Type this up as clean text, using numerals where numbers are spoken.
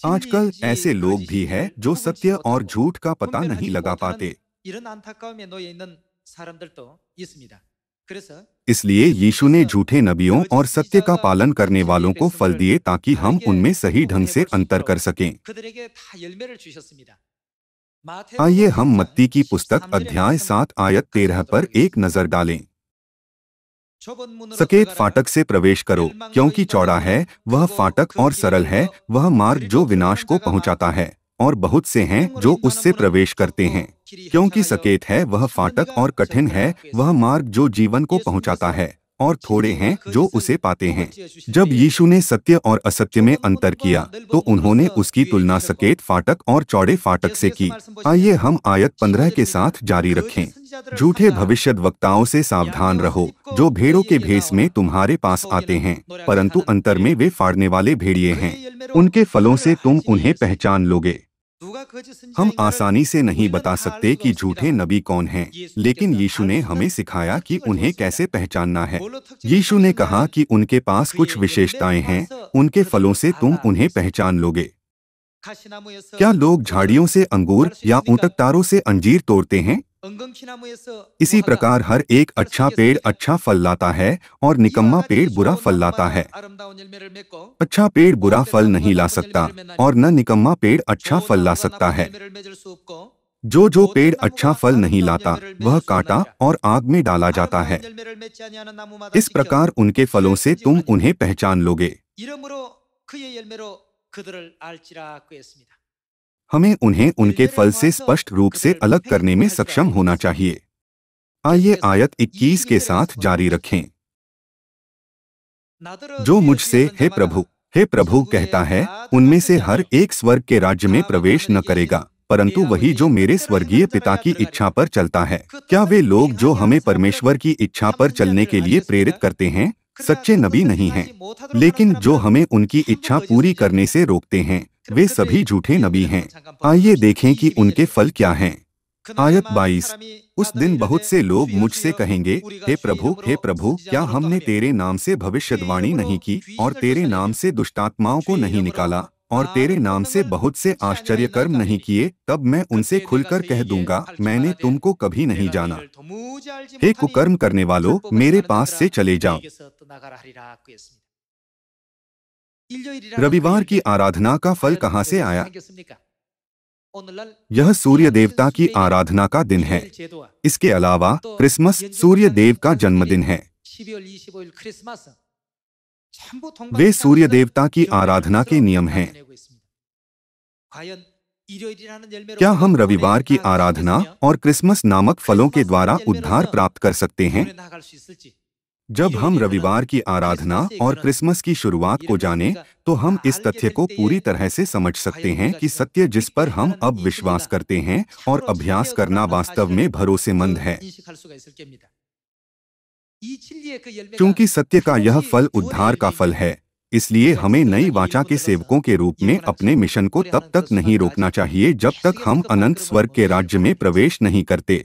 आजकल ऐसे लोग भी हैं जो सत्य और झूठ का पता नहीं लगा पाते। इसलिए यीशु ने झूठे नबियों और सत्य का पालन करने वालों को फल दिए ताकि हम उनमें सही ढंग से अंतर कर सकें। आइए हम मत्ती की पुस्तक अध्याय 7 आयत 13 पर एक नजर डालें। सकेत फाटक से प्रवेश करो, क्योंकि चौड़ा है वह फाटक और सरल है वह मार्ग जो विनाश को पहुंचाता है, और बहुत से हैं जो उससे प्रवेश करते हैं। क्योंकि सकेत है वह फाटक और कठिन है वह मार्ग जो जीवन को पहुंचाता है, और थोड़े हैं जो उसे पाते हैं। जब यीशु ने सत्य और असत्य में अंतर किया तो उन्होंने उसकी तुलना सकेत फाटक और चौड़े फाटक से की। आइए हम आयत 15 के साथ जारी रखें। झूठे भविष्यद्वक्ताओं से सावधान रहो जो भेड़ों के भेष में तुम्हारे पास आते हैं, परंतु अंतर में वे फाड़ने वाले भेड़िए हैं। उनके फलों से तुम उन्हें पहचान लोगे। हम आसानी से नहीं बता सकते कि झूठे नबी कौन हैं, लेकिन यीशु ने हमें सिखाया कि उन्हें कैसे पहचानना है। यीशु ने कहा कि उनके पास कुछ विशेषताएं हैं, उनके फलों से तुम उन्हें पहचान लोगे। क्या लोग झाड़ियों से अंगूर या ऊंटकतारों से अंजीर तोड़ते हैं? इसी प्रकार हर एक अच्छा पेड़ अच्छा फल लाता है और निकम्मा पेड़ बुरा फल लाता है। अच्छा पेड़ बुरा फल नहीं ला सकता और न निकम्मा पेड़ अच्छा फल ला सकता है। जो पेड़ अच्छा फल नहीं लाता वह काटा और आग में डाला जाता है। इस प्रकार उनके फलों से तुम उन्हें पहचान लोगे। हमें उन्हें उनके फल से स्पष्ट रूप से अलग करने में सक्षम होना चाहिए। आइए आयत 21 के साथ जारी रखें। जो मुझसे हे प्रभु कहता है, उनमें से हर एक स्वर्ग के राज्य में प्रवेश न करेगा, परंतु वही जो मेरे स्वर्गीय पिता की इच्छा पर चलता है। क्या वे लोग जो हमें परमेश्वर की इच्छा पर चलने के लिए प्रेरित करते हैं सच्चे नबी नहीं हैं, लेकिन जो हमें उनकी इच्छा पूरी करने से रोकते हैं वे सभी झूठे नबी हैं। आइए देखें कि उनके फल क्या हैं। आयत 22। उस दिन बहुत से लोग मुझसे कहेंगे, हे प्रभु, क्या हमने तेरे नाम से भविष्यवाणी नहीं की और तेरे नाम से दुष्टात्माओं को नहीं निकाला और तेरे नाम से बहुत से आश्चर्य कर्म नहीं किए? तब मैं उनसे खुलकर कह दूंगा, मैंने तुमको कभी नहीं जाना। हे कुकर्म करने वालों, मेरे पास से चले जाओ। रविवार की आराधना का फल कहाँ से आया? यह सूर्य देवता की आराधना का दिन है। इसके अलावा क्रिसमस सूर्य देव का जन्मदिन है। वे सूर्य देवता की आराधना के नियम हैं। क्या हम रविवार की आराधना और क्रिसमस नामक फलों के द्वारा उद्धार प्राप्त कर सकते हैं? जब हम रविवार की आराधना और क्रिसमस की शुरुआत को जानें, तो हम इस तथ्य को पूरी तरह से समझ सकते हैं कि सत्य जिस पर हम अब विश्वास करते हैं और अभ्यास करना वास्तव में भरोसेमंद है। क्योंकि सत्य का यह फल उद्धार का फल है, इसलिए हमें नई वाचा के सेवकों के रूप में अपने मिशन को तब तक नहीं रोकना चाहिए जब तक हम अनंत स्वर्ग के राज्य में प्रवेश नहीं करते।